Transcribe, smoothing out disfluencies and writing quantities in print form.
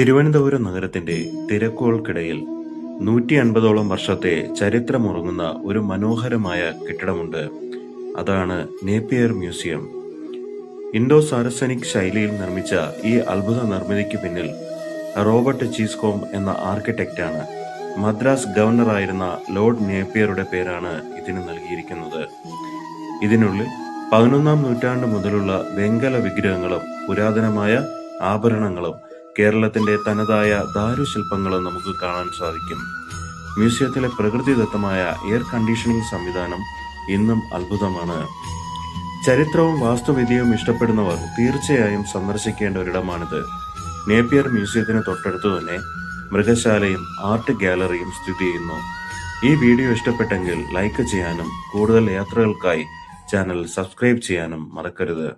തിരുവനന്തപുരം നഗരത്തിന്റെ തിരക്കുകൾക്കിടയിൽ 150ഓളം വർഷത്തെ ചരിത്രമുറങ്ങുന്ന ഒരു മനോഹരമായ കെട്ടിടമുണ്ട്. അതാണ് നേപ്പിയർ മ്യൂസിയം. ഇൻഡോ സാരസനിക് ശൈലിയിൽ നിർമ്മിച്ച ഈ അത്ഭുത നിർമ്മിതിക്ക് പിന്നിൽ റോബർട്ട് ചീസ്കോം എന്ന ആർക്കിടെക്റ്റാണ്. മദ്രാസ് ഗവർണറായിരുന്ന ലോർഡ് നേപ്പിയറുടെ പേരാണ് ഇതിന് നൽകിയിരിക്കുന്നത്. ഇതിനുള്ളിൽ 11ാം നൂറ്റാണ്ട് മുതലുള്ള വെങ്കല വിഗ്രഹങ്ങളും പുരാതനമായ ആഭരണങ്ങളും കേരളത്തിന്റെ തനതായ ദാരുശില്പങ്ങളും നമുക്ക് കാണാൻ സാധിക്കും. മ്യൂസിയത്തിലെ പ്രകൃതിദത്തമായ എയർ കണ്ടീഷനിംഗ് സംവിധാനം ഇന്നും അത്ഭുതമാണ്. ചരിത്രവും വാസ്തുവിദ്യയും ഇഷ്ടപ്പെടുന്നവർ തീർച്ചയായും സന്ദർശിക്കേണ്ട ഒരിടമാണിത്. നേപ്പിയർ മ്യൂസിയത്തിന് തൊട്ടടുത്ത് തന്നെ മൃഗശാലയും ആർട്ട് ഗാലറിയും സ്ഥിതി ചെയ്യുന്നു. ഈ വീഡിയോ ഇഷ്ടപ്പെട്ടെങ്കിൽ ലൈക്ക് ചെയ്യാനും കൂടുതൽ യാത്രകൾക്കായി ചാനൽ സബ്സ്ക്രൈബ് ചെയ്യാനും മറക്കരുത്.